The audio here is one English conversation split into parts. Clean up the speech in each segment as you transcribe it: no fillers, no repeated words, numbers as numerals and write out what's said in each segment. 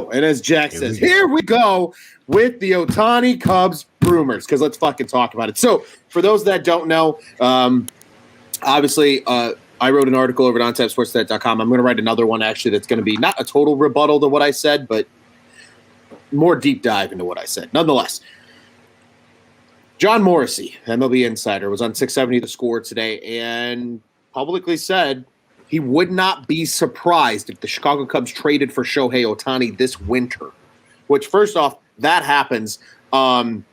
go. And as Jack says, here we go with the Ohtani Cubs rumors, because let's fucking talk about it. So for those that don't know, obviously I wrote an article over at OnTapSportsNet.com. I'm going to write another one, actually, that's going to be not a total rebuttal to what I said, but more deep dive into what I said. Nonetheless, John Morrissey, MLB insider, was on 670 The Score today and publicly said he would not be surprised if the Chicago Cubs traded for Shohei Ohtani this winter, which, first off, that happens. I'm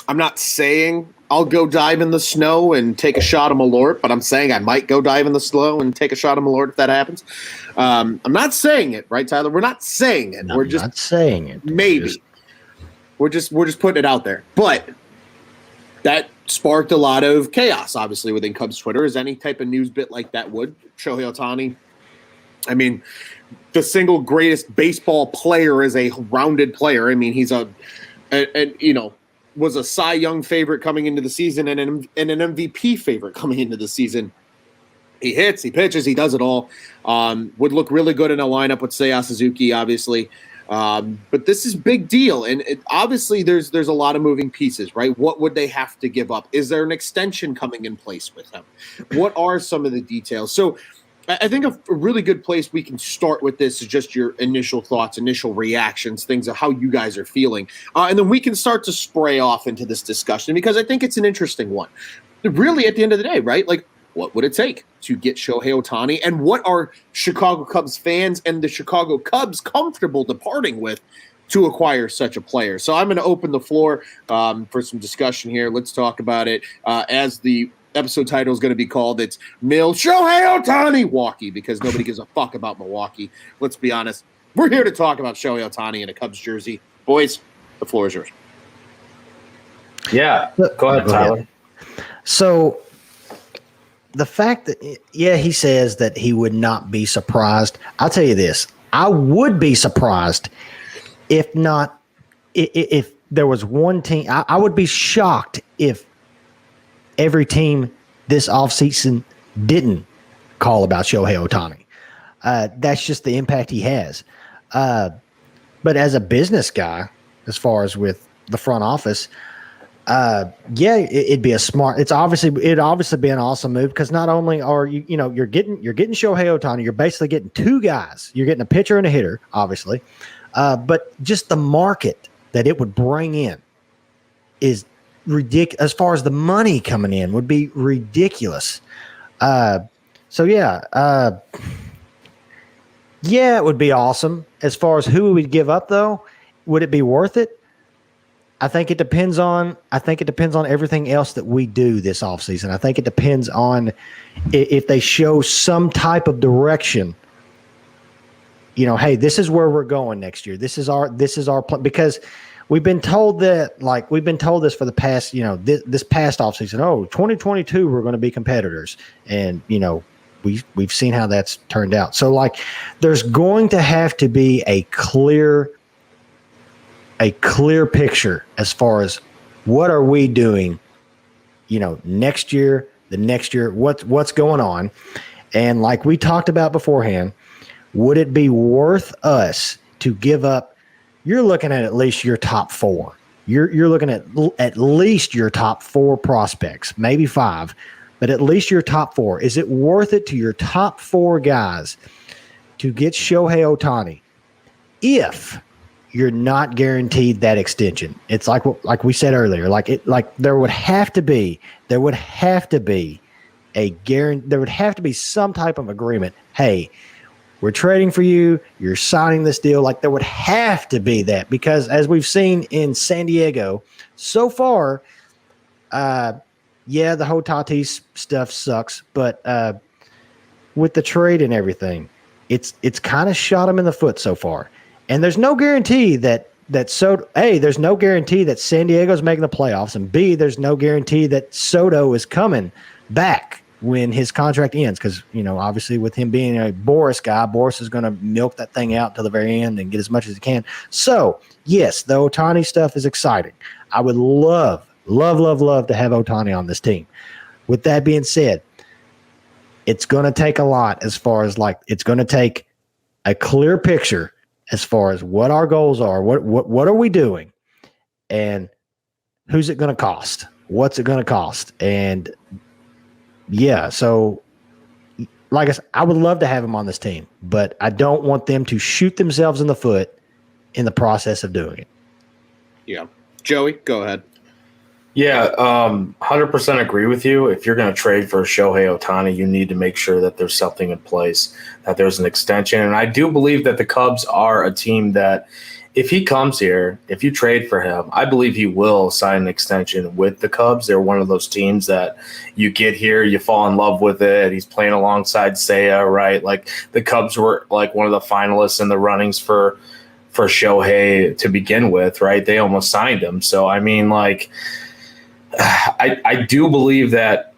not saying I'll go dive in the snow and take a shot of Malort, but I'm saying I might go dive in the snow and take a shot of Malort if that happens. I'm not saying it, right, Tyler? We're not saying it. We're just not saying it. Maybe. We're just putting it out there. But that sparked a lot of chaos, obviously, within Cubs Twitter, as any type of news bit like that would. Shohei Ohtani, I mean, the single greatest baseball player is a rounded player. I mean, he's was a Cy Young favorite coming into the season and an MVP favorite coming into the season. He hits, he pitches, he does it all. Would look really good in a lineup with Seiya Suzuki, obviously. But this is big deal. And obviously there's a lot of moving pieces, right? What would they have to give up? Is there an extension coming in place with him? What are some of the details? So I think a really good place we can start with this is just your initial thoughts, initial reactions, things of how you guys are feeling. And then we can start to spray off into this discussion, because I think it's an interesting one. Really, at the end of the day, right? Like, what would it take to get Shohei Ohtani? And what are Chicago Cubs fans and the Chicago Cubs comfortable departing with to acquire such a player? So I'm going to open the floor for some discussion here. Let's talk about it. As the episode title is going to be called, it's Mill Shohei Ohtani Walkie, because nobody gives a fuck about Milwaukee. Let's be honest. We're here to talk about Shohei Ohtani in a Cubs jersey. Boys, the floor is yours. Yeah, go ahead, Tyler. So the fact that, he says that he would not be surprised. I'll tell you this. I would be surprised if there was one team. I would be shocked if every team this offseason didn't call about Shohei Ohtani. That's just the impact he has. But as a business guy, as far as with the front office, it'd be a smart. It'd obviously be an awesome move, because not only are you're getting Shohei Ohtani, you're basically getting two guys. You're getting a pitcher and a hitter, obviously, but just the market that it would bring in is ridiculous. As far as the money coming in would be ridiculous. It would be awesome. As far as who we would give up, though, would it be worth it? I think it depends on everything else that we do this offseason. I think it depends on if they show some type of direction. Hey, this is where we're going next year. This is our plan, because we've been told this for the past, this past offseason. 2022 we're going to be competitors, and we've seen how that's turned out. So there's going to have to be a clear picture as far as what are we doing, next year, the next year, what's going on. And like we talked about beforehand, would it be worth us to give up? You're looking at least your top four. You're looking at least your top four prospects, maybe five, but at least your top four. Is it worth it to your top four guys to get Shohei Ohtani if you're not guaranteed that extension? It's like we said earlier, there would have to be some type of agreement. Hey, we're trading for you. You're signing this deal. There would have to be that, because as we've seen in San Diego so far, the whole Tatis stuff sucks, but with the trade and everything, it's kind of shot them in the foot so far. And there's no guarantee that there's no guarantee that San Diego's making the playoffs, and B, there's no guarantee that Soto is coming back when his contract ends, because obviously with him being a Boris guy, Boris is going to milk that thing out to the very end and get as much as he can. So yes, the Ohtani stuff is exciting. I would love to have Ohtani on this team. With that being said, it's going to take a lot, as far as it's going to take a clear picture as far as what our goals are, what are we doing, and who's it going to cost? What's it going to cost? And yeah, so like I said, I would love to have him on this team, but I don't want them to shoot themselves in the foot in the process of doing it. Yeah. Joey, go ahead. Yeah, 100% agree with you. If you're going to trade for Shohei Ohtani, you need to make sure that there's something in place, that there's an extension. And I do believe that the Cubs are a team that if he comes here, if you trade for him, I believe he will sign an extension with the Cubs. They're one of those teams that you get here, you fall in love with it. He's playing alongside Seiya, right? Like the Cubs were like one of the finalists in the runnings for Shohei to begin with, right? They almost signed him. So, I mean, like, I do believe that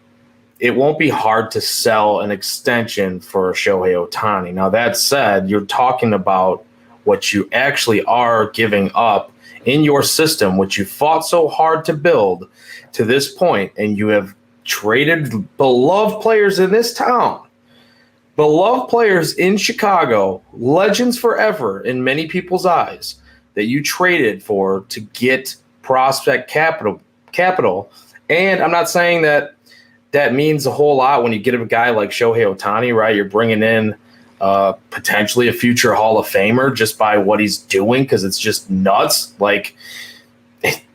it won't be hard to sell an extension for Shohei Ohtani. Now, that said, you're talking about what you actually are giving up in your system, which you fought so hard to build to this point, and you have traded beloved players in this town, beloved players in Chicago, legends forever in many people's eyes, that you traded for to get prospect capital. And I'm not saying that means a whole lot when you get a guy like Shohei Ohtani, right? You're bringing in potentially a future Hall of Famer just by what he's doing, because it's just nuts. Like,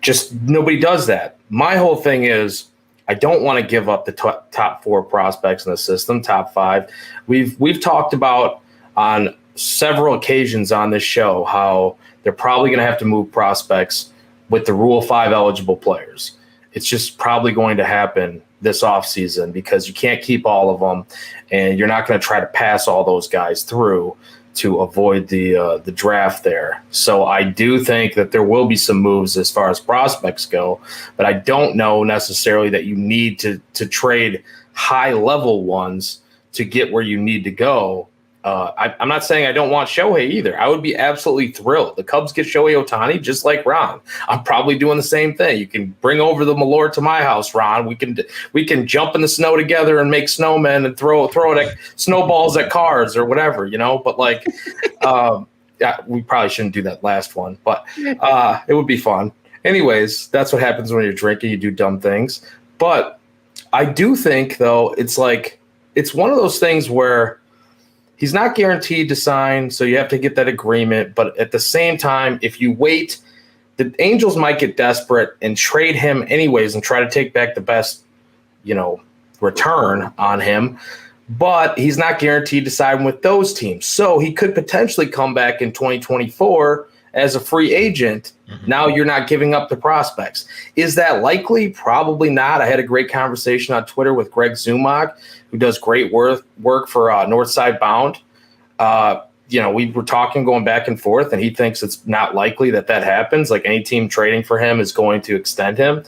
just nobody does that. My whole thing is I don't want to give up the top 4 prospects in the system, top 5. We've talked about on several occasions on this show how they're probably going to have to move prospects with the Rule 5 eligible players. It's just probably going to happen this offseason because you can't keep all of them, and you're not going to try to pass all those guys through to avoid the draft there. So I do think that there will be some moves as far as prospects go, but I don't know necessarily that you need to trade high-level ones to get where you need to go. I'm not saying I don't want Shohei either. I would be absolutely thrilled. The Cubs get Shohei Ohtani just like Ron. I'm probably doing the same thing. You can bring over the Malort to my house, Ron. We can jump in the snow together and make snowmen and throw it snowballs at cars or whatever, you know. But like, yeah, we probably shouldn't do that last one, but it would be fun. Anyways, that's what happens when you're drinking. You do dumb things. But I do think though, it's one of those things where he's not guaranteed to sign, so you have to get that agreement. But at the same time, if you wait, the Angels might get desperate and trade him anyways and try to take back the best, return on him. But he's not guaranteed to sign with those teams. So he could potentially come back in 2024 as a free agent. Mm-hmm. Now you're not giving up the prospects. Is that likely? Probably not. I had a great conversation on Twitter with Greg Zumach, who does great work for Northside Bound. We were talking, going back and forth, and he thinks it's not likely that happens. Like, any team trading for him is going to extend him.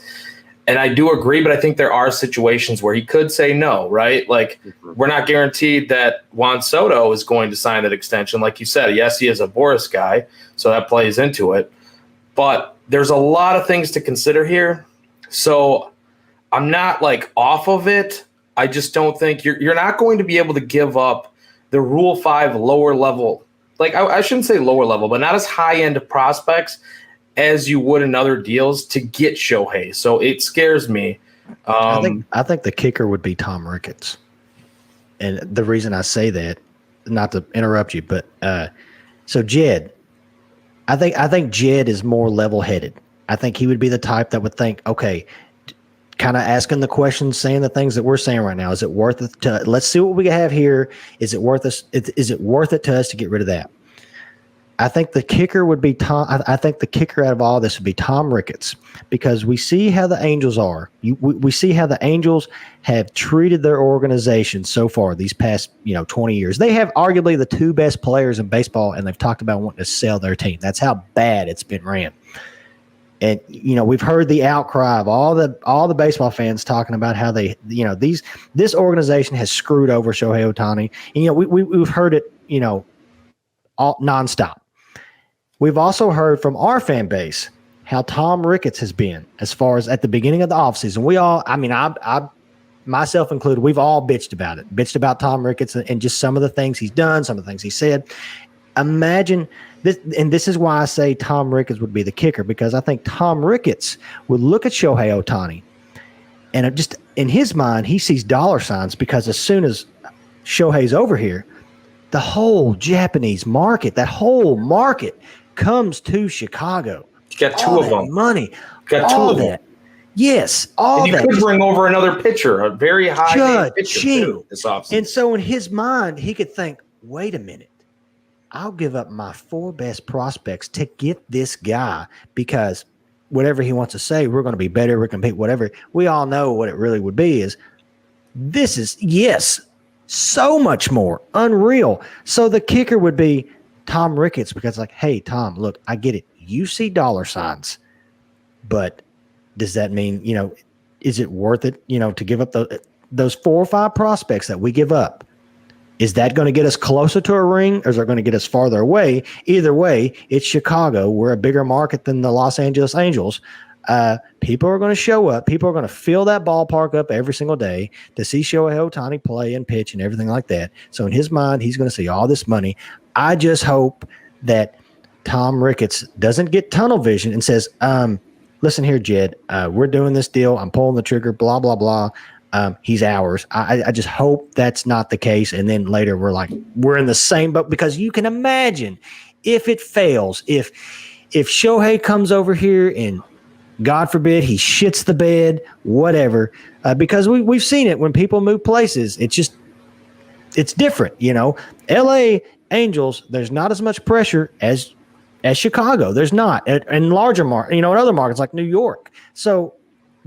And I do agree, but I think there are situations where he could say no, right? Like, we're not guaranteed that Juan Soto is going to sign that extension. Like you said, yes, he is a Boris guy, so that plays into it. But there's a lot of things to consider here. So I'm not off of it. I just don't think you're not going to be able to give up the Rule 5 lower level. I shouldn't say lower level, but not as high end of prospects as you would in other deals to get Shohei. So it scares me. I think the kicker would be Tom Ricketts. And the reason I say that, not to interrupt you, but so Jed, I think Jed is more level-headed. I think he would be the type that would think, okay, kind of asking the questions, saying the things that we're saying right now. Is it worth it to, let's see what we have here. Is it worth us? Is it worth it to us to get rid of that? I think the kicker would be I think the kicker out of all this would be Tom Ricketts, because we see how the Angels are. We see how the Angels have treated their organization so far these past 20 years. They have arguably the 2 best players in baseball, and they've talked about wanting to sell their team. That's how bad it's been ran. And we've heard the outcry of all the baseball fans talking about how they this organization has screwed over Shohei Ohtani. And we've heard it all nonstop. We've also heard from our fan base how Tom Ricketts has been as far as at the beginning of the offseason. We all, I myself included, we've all bitched about Tom Ricketts and just some of the things he's done, some of the things he said. Imagine This is why I say Tom Ricketts would be the kicker, because I think Tom Ricketts would look at Shohei Ohtani, and it just in his mind he sees dollar signs, because as soon as Shohei's over here, the whole Japanese market, that whole market comes to Chicago. You got two of them. Money. You got all two of that. them. Yes, all and you that. could bring over another pitcher, a very high pitcher too, this offseason. And so in his mind, he could think, wait a minute, I'll give up my 4 best prospects to get this guy, because whatever he wants to say, we're going to be better, we're going to compete, whatever. We all know what it really would be is, this is, yes, so much more unreal. So the kicker would be Tom Ricketts, because like, hey, Tom, look, I get it. You see dollar signs, but does that mean, is it worth it, to give up those 4 or 5 prospects that we give up? Is that going to get us closer to a ring, or is it going to get us farther away? Either way, it's Chicago. We're a bigger market than the Los Angeles Angels. People are going to show up. People are going to fill that ballpark up every single day to see Shohei Ohtani play and pitch and everything like that. So in his mind, he's going to see all this money. I just hope that Tom Ricketts doesn't get tunnel vision and says, listen here, Jed, we're doing this deal. I'm pulling the trigger, blah, blah, blah. He's ours. I just hope that's not the case. And then later we're in the same boat, because you can imagine if it fails, if Shohei comes over here and God forbid he shits the bed, whatever, because we've seen it when people move places. It's different, LA Angels, there's not as much pressure as Chicago. There's not, in larger markets, in other markets like New York. So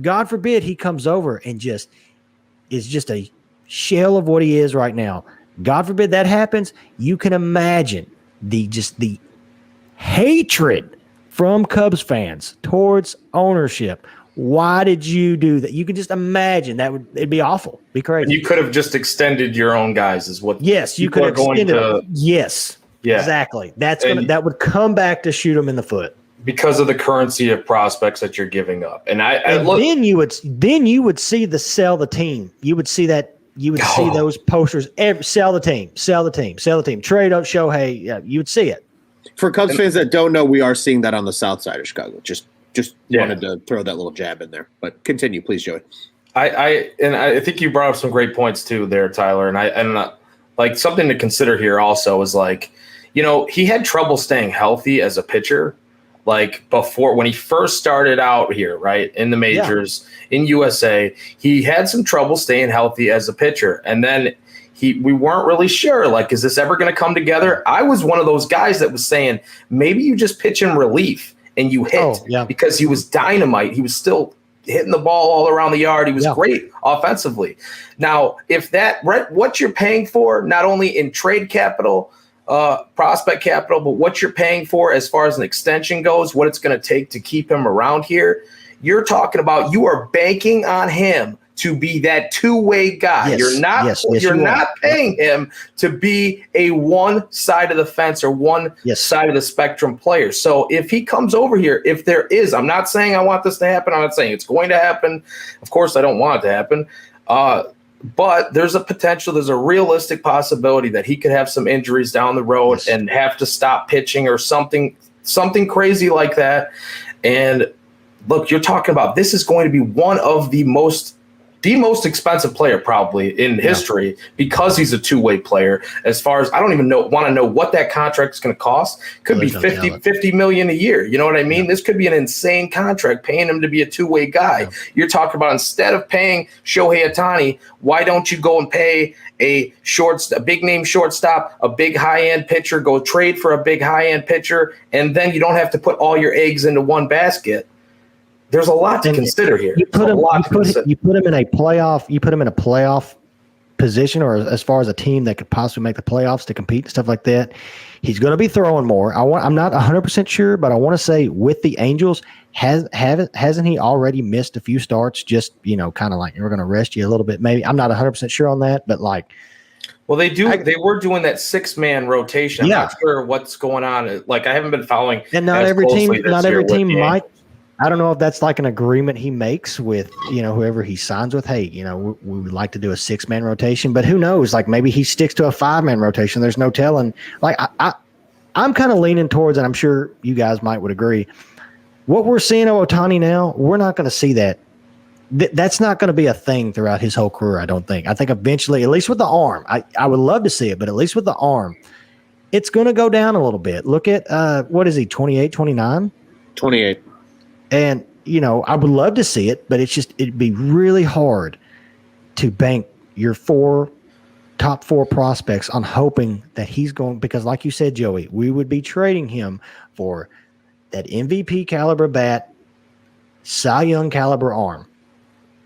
God forbid he comes over and is just a shell of what he is right now. God forbid that happens. You can imagine the hatred from Cubs fans towards ownership. Why did you do that? You can just imagine it'd be awful, be crazy. And you could have just extended your own guys, is what. Yes, you could have extended it. Yes, yeah, exactly. That would come back to shoot them in the foot, because of the currency of prospects that you're giving up. And then you would see the sell the team. You would see that. You would see those posters. Sell the team. Trade up Shohei. Yeah, you would see it. For Cubs fans that don't know, we are seeing that on the south side of Chicago. Just wanted to throw that little jab in there. But continue, please, Joey. I think you brought up some great points too there, Tyler. And like something to consider here also is like, he had trouble staying healthy as a pitcher. Like before, when he first started out here, right, in the majors, in USA, he had some trouble staying healthy as a pitcher. And then we weren't really sure, like, is this ever going to come together? I was one of those guys that was saying, maybe you just pitch in relief and you hit, because he was dynamite. He was still hitting the ball all around the yard. He was great offensively. Now, if what you're paying for, not only in trade capital, prospect capital, but what you're paying for as far as an extension goes, what it's going to take to keep him around here, you're talking about, you are banking on him to be that two-way guy. Yes, you're not paying him to be a one side of the fence or one side of the spectrum player. So if he comes over here, if there is, I'm not saying I want this to happen. I'm not saying it's going to happen. Of course, I don't want it to happen. But there's a potential, there's a realistic possibility that he could have some injuries down the road and have to stop pitching or something crazy like that. And look, you're talking about, this is going to be one of the most expensive player probably in history, because he's a two-way player. As far as, I don't even want to know what that contract is going to cost. Could be 50 million a year. You know what I mean? This could be an insane contract, paying him to be a two-way guy. You're talking about, instead of paying Shohei Ohtani, why don't you go and pay a big name shortstop, a big high-end pitcher, go trade for a big high-end pitcher, and then you don't have to put all your eggs into one basket. There's a lot to consider here. You put him in a playoff. You put him in a playoff position, or as far as a team that could possibly make the playoffs to compete and stuff like that. He's going to be throwing more. I'm not 100% sure, but I want to say with the Angels, hasn't he already missed a few starts? Just kind of like, we're going to rest you a little bit. Maybe I'm not 100% sure on that, but like. Well, they were doing that 6-man rotation. I'm not sure what's going on. Like, I haven't been following. And not every team might. I don't know if that's like an agreement he makes with, whoever he signs with. Hey, we would like to do a 6-man rotation, but who knows? Like, maybe he sticks to a 5-man rotation. There's no telling. Like, I'm kind of leaning towards, and I'm sure you guys would agree, what we're seeing of Ohtani now, we're not going to see that. That's not going to be a thing throughout his whole career, I don't think. I think eventually, at least with the arm, I would love to see it, but at least with the arm, it's going to go down a little bit. Look at, what is he, 28, 29? 28. And, I would love to see it, but it'd be really hard to bank your top four prospects on hoping that he's going, because like you said, Joey, we would be trading him for that MVP caliber bat, Cy Young caliber arm.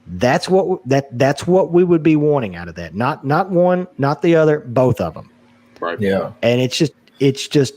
That's what we would be wanting out of that. Not one, not the other, both of them. Right. Yeah. And it's just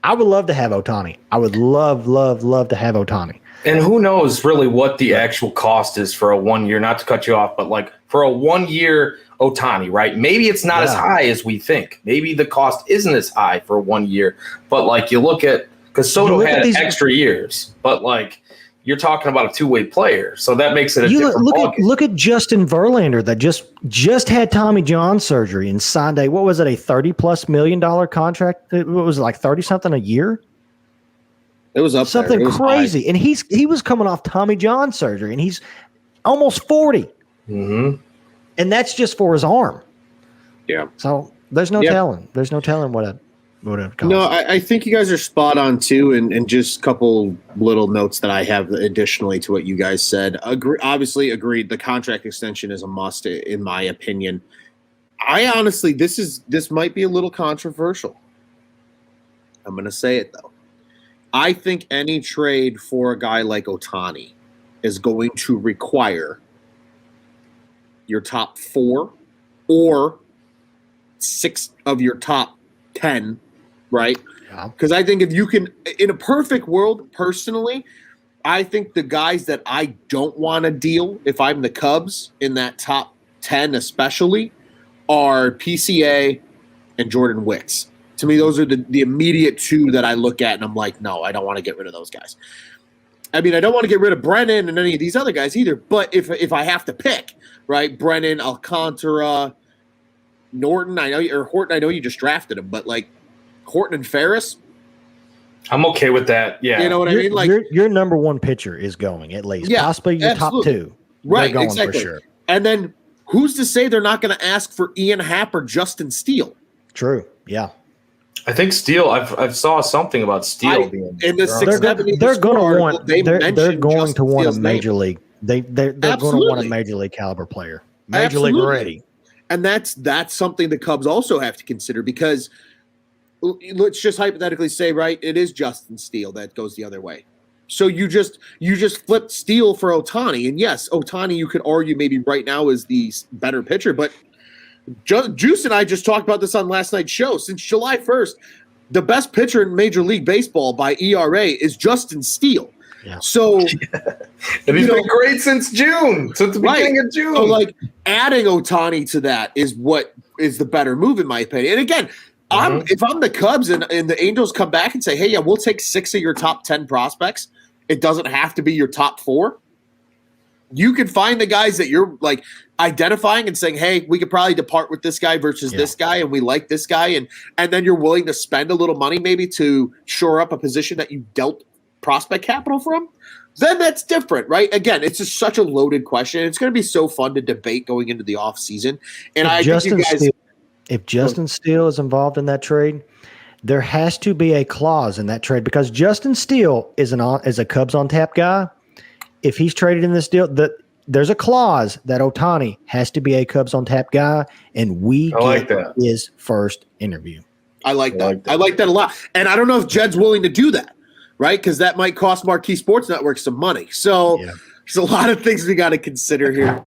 I would love to have Ohtani. I would love to have Ohtani. And who knows really what the actual cost is for a 1 year, not to cut you off, but like for a 1 year Ohtani, right? Maybe it's not as high as we think. Maybe the cost isn't as high for 1 year. But like you look at, because Soto had extra years, but like you're talking about a two-way player. So that makes it a different ballgame. Look at Justin Verlander that just had Tommy John surgery and signed a $30+ million contract. What was it, like 30 something a year? It was up something there. It was crazy. high. And he was coming off Tommy John surgery and he's almost 40. Mm-hmm. And that's just for his arm. Yeah. So there's no telling. There's no telling what it costs. No, I think you guys are spot on too, and just a couple little notes that I have additionally to what you guys said. Obviously agreed. The contract extension is a must, in my opinion. I honestly, this might be a little controversial. I'm going to say it though. I think any trade for a guy like Ohtani is going to require your top 4 or 6 of your top 10, right? Because I think if you can, in a perfect world, personally, I think the guys that I don't want to deal, if I'm the Cubs in that top 10 especially, are PCA and Jordan Wicks. To me, those are the immediate 2 that I look at and I'm like, no, I don't want to get rid of those guys. I mean, I don't want to get rid of Brennan and any of these other guys either, but if I have to pick, right, Brennan, Alcantara, Norton, Horton, I know you just drafted him, but like Horton and Ferris, I'm okay with that. Yeah. You know what I mean? Like your number one pitcher is going, at least. Yeah, possibly your absolutely. top 2. Right, They're going exactly. for sure. And then who's to say they're not going to ask for Ian Happ or Justin Steele? True. Yeah. I think Steele. I've saw something about Steele being in the they're going to want. They're going Justin to want Steele's a major name. League. They're going to want a major league caliber player. Major league ready. And that's something the Cubs also have to consider, because let's just hypothetically say, right, it is Justin Steele that goes the other way. So you just flipped Steele for Ohtani, and yes, Ohtani you could argue maybe right now is the better pitcher, but Juice and I just talked about this on last night's show. Since July 1st, the best pitcher in Major League Baseball by ERA is Justin Steele. Yeah. So, and he's been great since June, since the beginning of June. So, like, adding Ohtani to that is what is the better move, in my opinion. And again, if I'm the Cubs and the Angels come back and say, hey, yeah, we'll take 6 of your top 10 prospects, it doesn't have to be your top 4. You can find the guys that you're like identifying and saying, hey, we could probably depart with this guy versus this guy, and we like this guy, and then you're willing to spend a little money maybe to shore up a position that you dealt prospect capital from, then that's different, right? Again, it's just such a loaded question. It's going to be so fun to debate going into the off season. And if Justin Steele is involved in that trade, there has to be a clause in that trade, because Justin Steele is a Cubs on tap guy. If he's traded in this deal, there's a clause that Ohtani has to be a Cubs on tap guy, and we get his first interview. I like that. I like that a lot. And I don't know if Jed's willing to do that, right? Because that might cost Marquee Sports Network some money. So there's a lot of things we got to consider here.